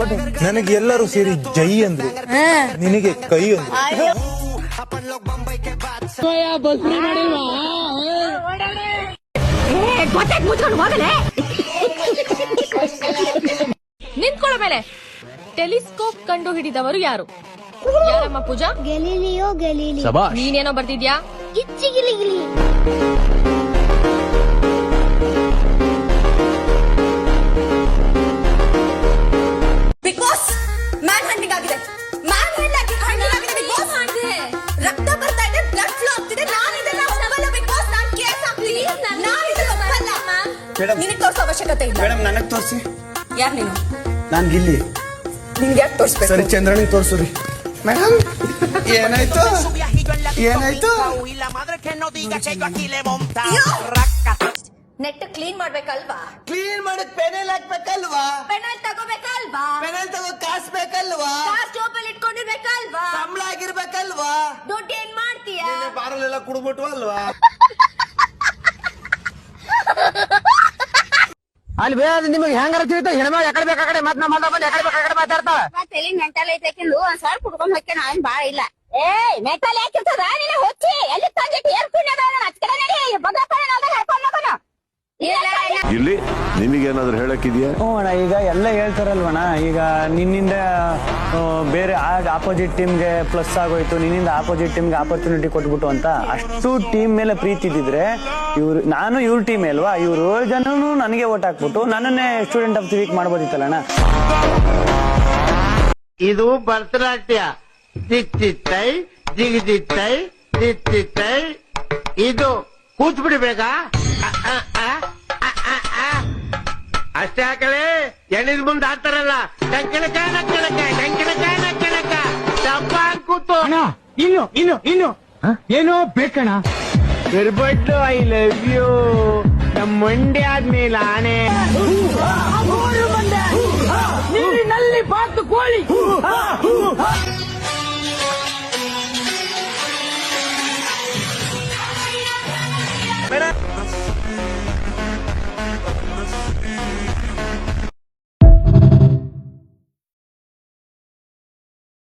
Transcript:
But ನನಗೆ ಎಲ್ಲರೂ ಸೇರಿ ಜೈ ಅಂದ್ರು, ನಿನಗೆ ಕೈ ಅಂದ್ರು. ನಿಂತ್ಕೊಳ್ಳೋ ಮೇಲೆ ಟೆಲಿಸ್ಕೋಪ್ ಕಂಡು ಹಿಡಿದವರು ಯಾರು? ಯಾರಮ್ಮ ಪೂಜಾ? ಗೆಲೀಲಿಯೋ ಗೆಲೀಲಿ. ನೀನೇನೋ ಬರ್ತಿದ್ಯಾ? ಗಿಚ್ಚಿ ಗಿಲಿ ಗಿಲಿ. ಬಿಗ್ ಬಾಸ್ ಮ್ಯಾನ್ ಹಂಟಿಂಗ್ ಆಗಿದೆ. ಮ್ಯಾನ್ ಹಂಟಿಂಗ್ ಆಗಿದೆ ಬಿಗ್ ಬಾಸ್. ರಕ್ತ ಬರ್ತಾ ಇದೆ, ಬ್ಲಡ್ ಫ್ಲೋ ಆಗ್ತಿದೆ. ನಾನು ಇದನ್ನ ಒಪ್ಪಲ್ಲ ಬಿಗ್ ಬಾಸ್. ನಾನು ಕೇಸ್ ಹಾಕ್ತೀನಿ. ನಾನು ಇದನ್ನ ಒಪ್ಪಲ್ಲ. ನಿನಗೆ ತೋರಿಸೋ ಅವಶ್ಯಕತೆ ಇಲ್ಲ. ಮೇಡಮ್ ನನಗೆ ತೋರಿಸಿ. ಯಾರು ನೀನು? ನಾನು ಗಿಲ್ಲಿ. ನಿನ್ಗೆ ಯಾಕೆ ತೋರಿಸ್ಬೇಕು? ಸರಿ ಚಂದ್ರನಿಗೆ ತೋರಿಸ್ರಿ. ಮೇಡಮ್ ಏನಾಯ್ತು ಏನಾಯ್ತು? ನೆಟ್ ಕ್ಲೀನ್ ಮಾಡ್ಬೇಕಲ್ವಾ? ಕ್ಲೀನ್ ಮಾಡಕ್ ಪೆನಲ್ ಹಾಕ್ಬೇಕಲ್ವಾ? ಪೆನಲ್ ತಗೋಬೇಕಲ್ವಾ? ಪೆನಲ್ ತಗೋ ಕಾಸ್ ಬೇಕಲ್ವಾ? ಕಾಸ್ ಜೋಬಲ್ಲಿ ಇಟ್ಕೊಂಡಿರ್ಬೇಕಲ್ವಾ? ಸಂಬಳ ಆಗಿರ್ಬೇಕಲ್ವಾ? ದುಡ್ಡು ಏನ್ ಮಾಡ್ತೀಯಾ? ಬಾರಲ್ಲೆಲ್ಲ ಕುಡ್ಬಿಟ್ಟು ಅಲ್ವಾ? ಅಲ್ಲಿ ಬೇರೆ ನಿಮಗೆ ಹೆಂಗಾರ ತಿಳಿತ ಹೆಣ್ಮಗ್ ಎಕಡೆ ಬೇಕಾ ಕಡೆ ಮತ್ ನಮ್ಮ ಬಂದ್ ಎಕಡೆ ಬೇಕಾ ಕಡೆ ಮಾತಾಡ್ತಾವ. ತಲೆ ಮೆಂಟಲ್ ಐತಕಿಂದು ಒಂದ್ ಸಾವಿರ ಕುಡ್ಕೊಂಡ್ ಹಾಕಿ ನಾವೇನ್ ಬಾಳ ಇಲ್ಲ. ಏಯ್ ಮೆಂಟಲ್ ಯಾಕಿರ್ತದ ನೀನು ಹೊಚ್ಚಿ ಎಲ್ಲಿ ತಂದಿಟ್ಟು ಏರ್ಕೊಂಡ ಹಚ್ಕಡೆ ನಡಿ ಬಂದಪ್ಪ ಹೇಳ್ಕೊಂಡ್ ಹೋಗೋಣ. ಇಲ್ಲಿ ನಿಮಗೇನಾದ್ರೂ ಹೇಳಕ್ಕಿದ್ಯಾ? ಅಣ್ಣ ಈಗ ಎಲ್ಲ ಹೇಳ್ತಾರಲ್ವಣ್ಣ, ಈಗ ನಿನ್ನಿಂದ ಬೇರೆ ಆಪೋಸಿಟ್ ಟೀಮ್ಗೆ ಪ್ಲಸ್ ಆಗೋಯ್ತು, ನಿನ್ನಿಂದ ಆಪೋಸಿಟ್ ಟೀಮ್ಗೆ ಆಪರ್ಚುನಿಟಿ ಕೊಟ್ಬಿಟ್ಟು ಅಂತ ಅಷ್ಟು ಟೀಮ್ ಮೇಲೆ ಪ್ರೀತಿ ಇದ್ದಿದ್ರೆ ನಾನು ಇವ್ರ ಟೀಮ್ ಅಲ್ವಾ, ಇವ್ರು 7 ಜನನು ನನಗೆ ಓಟ್ ಹಾಕ್ಬಿಟ್ಟು ನನ್ನನ್ನೇ ಸ್ಟೂಡೆಂಟ್ ಆಫ್ ದಿ ವೀಕ್ ಮಾಡ್ಬೋದಿತ್ತಲ್ಲಣ್ಣ. ಇದು ಭರತನಾಟ್ಯ. ಚಿತ್ತಿತ್ತೈ ಜಿಗಿದಿತ್ತೈ ಚಿತ್ತಿತ್ತೈ. ಇದು ಕೂತ್ಬಿಡ್ಬೇಕಾ? ಅಷ್ಟೇ ಹಾಕಲೇ. ಎಣಿದ್ ಮುಂದೆ ಹಾಕ್ತಾರಲ್ಲ ಟಂಕಣಕ ನಕ್ಕಣಕ ಟಂಕಣಕ ನಕ್ಕಣಕ ಡಬ್ಬ ಕೂತು. ಇನ್ನು ಏನೋ ಬೇಕಣ್ಣ. ಬಿರ್ಬಟ್ಟು ಐ ಲವ್ ಯು. ನಮ್ಮ ಮಂಡ್ಯ ಆದ್ಮೇಲೆ ಆನೆ ನೀರಿನಲ್ಲಿ ಬಾತು ಕೋಳಿ.